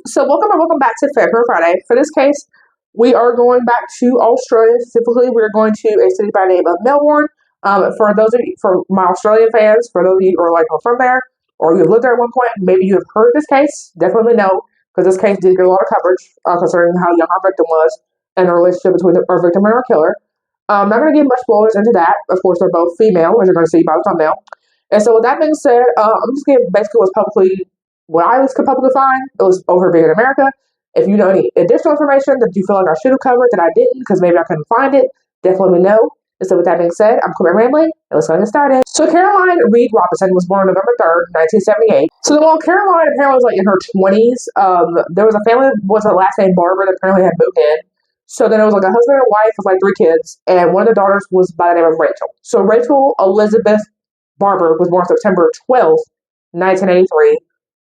So welcome back to February Friday. For this case, we are going back to Australia. Specifically, we're going to a city by the name of Melbourne. For those of you, for my Australian fans, for those of you who are from there, or you've lived there at one point, maybe you have heard this case. Definitely know, because this case did get a lot of coverage concerning how young our victim was and the relationship between our victim and our killer. I'm not going to give much spoilers into that. Of course, they're both female, as you're going to see by the thumbnail. And so, with that being said, I'm just going to basically what I could publicly find. It was over being in America. If you know any additional information that you feel like I should have covered that I didn't, because maybe I couldn't find it, definitely let me know. And so, with that being said, I'm quit rambling, and let's get started. So, Caroline Reed Robertson was born November 3rd, 1978. So, while Caroline apparently was in her 20s, there was a family with a last name Barber that apparently had moved in. So then it was a husband and wife with 3 kids, and one of the daughters was by the name of Rachel. So Rachel Elizabeth Barber was born September 12th, 1983.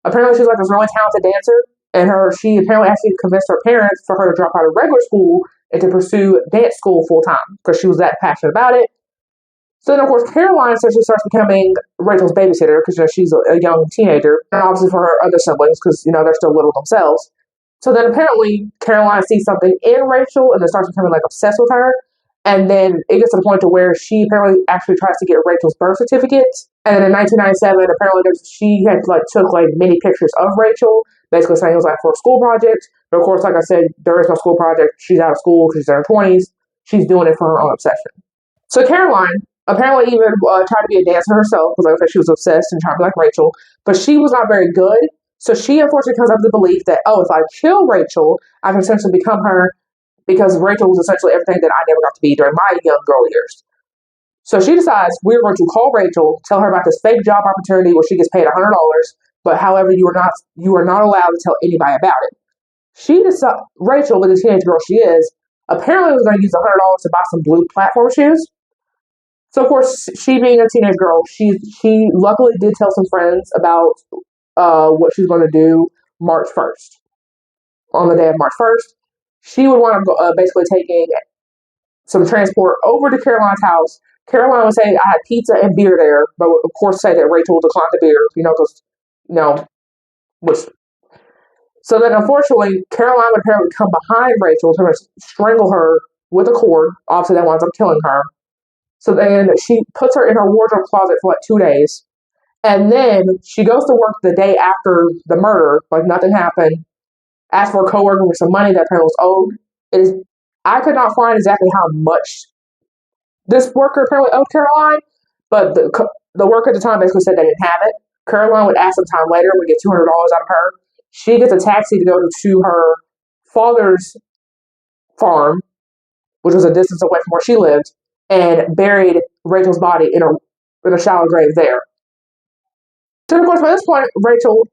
Apparently she was this really talented dancer, and she apparently actually convinced her parents for her to drop out of regular school and to pursue dance school full time because she was that passionate about it. So then, of course, Caroline essentially starts becoming Rachel's babysitter because she's a young teenager, and obviously for her other siblings because they're still little themselves. So then apparently Caroline sees something in Rachel and then starts becoming obsessed with her. And then it gets to the point to where she apparently actually tries to get Rachel's birth certificate. And then in 1997, apparently she had took many pictures of Rachel, basically saying it was for a school project. But of course, like I said, there is no school project. She's out of school because she's in her 20s. She's doing it for her own obsession. So Caroline apparently even tried to be a dancer herself because she was obsessed and trying to be like Rachel. But she was not very good. So she unfortunately comes up with the belief that, if I kill Rachel, I can essentially become her because Rachel was essentially everything that I never got to be during my young girl years. So she decides we're going to call Rachel, tell her about this fake job opportunity where she gets paid $100, but however, you are not allowed to tell anybody about it. She decides, Rachel, with the teenage girl she is, apparently was going to use $100 to buy some blue platform shoes. So of course, she being a teenage girl, she luckily did tell some friends about what she's going to do March 1st. On the day of March 1st, she would want to basically taking some transport over to Caroline's house. Caroline would say, I had pizza and beer there, but would of course say that Rachel declined the beer, So then unfortunately, Caroline would apparently come behind Rachel to strangle her with a cord. Obviously, that winds up killing her. So then she puts her in her wardrobe closet for 2 days. And then she goes to work the day after the murder, nothing happened, asks for a coworker for some money that apparently was owed. I could not find exactly how much this worker apparently owed Caroline, but the worker at the time basically said they didn't have it. Caroline would ask some time later, would get $200 out of her. She gets a taxi to go to her father's farm, which was a distance away from where she lived, and buried Rachel's body in a shallow grave there. So, of course, by this point, Rachel,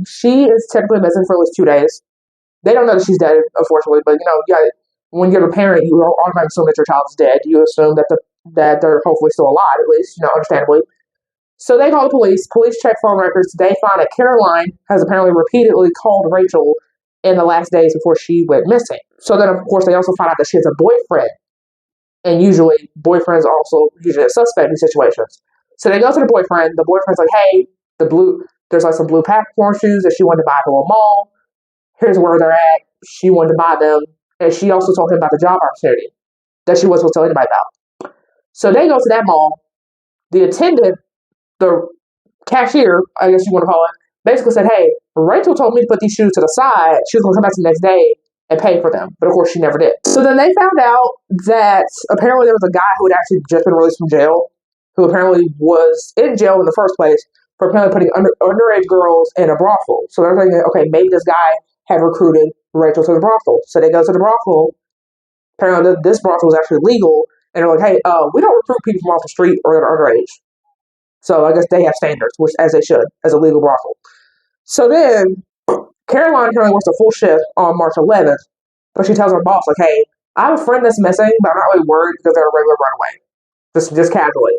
she is technically missing for at least 2 days. They don't know that she's dead, unfortunately, but, when you're a parent, you automatically assume that your child is dead. You assume that they're hopefully still alive, at least, understandably. So they call the police. Police check phone records. They find that Caroline has apparently repeatedly called Rachel in the last days before she went missing. So then, of course, they also find out that she has a boyfriend. And usually, boyfriends are also usually a suspect in situations. So they go to the boyfriend. The boyfriend's like, hey, there's some blue platform shoes that she wanted to buy at the mall. Here's where they're at. She wanted to buy them. And she also told him about the job opportunity that she wasn't supposed to tell anybody about. So they go to that mall. The attendant, the cashier, I guess you want to call it, basically said, hey, Rachel told me to put these shoes to the side. She was going to come back the next day and pay for them. But of course, she never did. So then they found out that apparently there was a guy who had actually just been released from jail, who apparently was in jail in the first place for apparently putting underage girls in a brothel. So they're thinking, okay, maybe this guy had recruited Rachel to the brothel. So they go to the brothel. Apparently this brothel was actually legal. And they're like, hey, we don't recruit people from off the street or that are underage. So I guess they have standards, which as they should, as a legal brothel. So then Caroline apparently works a full shift on March 11th. But she tells her boss, hey, I have a friend that's missing, but I'm not really worried because they're a regular runaway. Just casually.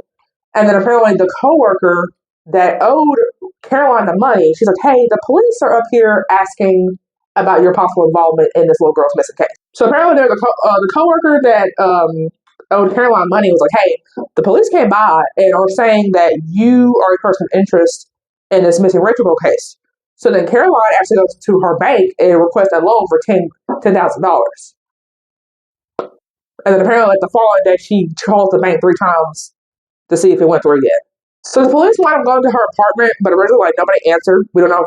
And then apparently the coworker that owed Caroline the money, she's like, hey, the police are up here asking about your possible involvement in this little girl's missing case. So apparently there's the coworker that owed Caroline money was like, hey, the police came by and are saying that you are a person of interest in this missing Rachel girl case. So then Caroline actually goes to her bank and requests a loan for $10,000. And then apparently, like the following day, she calls the bank 3 times to see if it went through yet. So the police wound up going to her apartment, but originally, like, nobody answered. We don't know if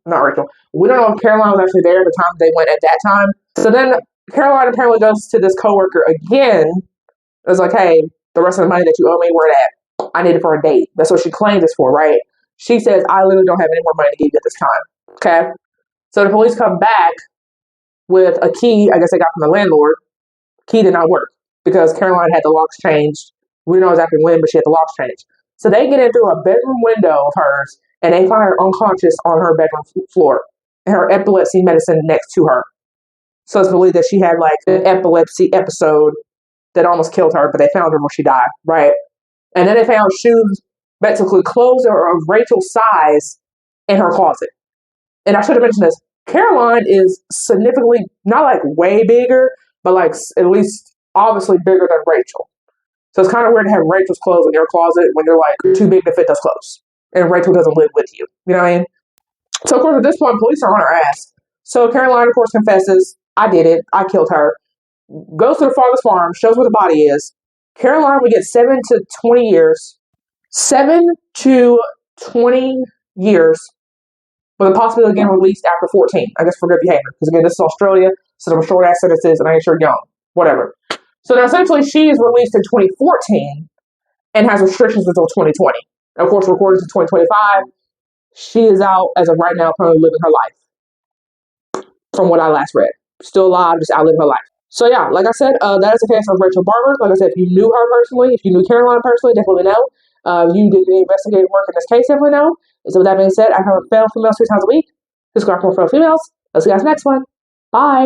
not Rachel. We don't know if Caroline was actually there at the time they went at that time. So then Caroline apparently goes to this coworker again. It was like, hey, the rest of the money that you owe me, where it at? I need it for a date. That's what she claims it's for, right? She says, I literally don't have any more money to give you at this time. Okay? So the police come back with a key, I guess they got from the landlord. Key did not work because Caroline had the locks changed. We don't know exactly when, but she had the locks changed. So they get in through a bedroom window of hers and they find her unconscious on her bedroom floor and her epilepsy medicine next to her. So it's believed that she had like an epilepsy episode that almost killed her, but they found her when she died, right? And then they found shoes, basically clothes of Rachel's size in her closet. And I should have mentioned this. Caroline is significantly, not like way bigger, but like at least obviously bigger than Rachel. So it's kind of weird to have Rachel's clothes in your closet when you're like too big to fit those clothes. And Rachel doesn't live with you. You know what I mean? So of course at this point, police are on her ass. So Caroline, of course, confesses, I did it. I killed her. Goes to the father's farm, shows where the body is. Caroline would get 7 to 20 years. 7 to 20 years with a possibility of getting released after 14, I guess, for good behavior. Because again, this is Australia, so there were short ass sentences, and I ain't sure young. Whatever. So now essentially she is released in 2014 and has restrictions until 2020. Of course, recorded to 2025. She is out as of right now, currently living her life. From what I last read. Still alive, just outliving her life. So yeah, like I said, that is the case of Rachel Barber. Like I said, if you knew her personally, if you knew Caroline personally, definitely know. You did any investigative work in this case, definitely know. So with that being said, I have a fail females 3 times a week. Subscribe for more fail females. I'll see you guys next one. Bye.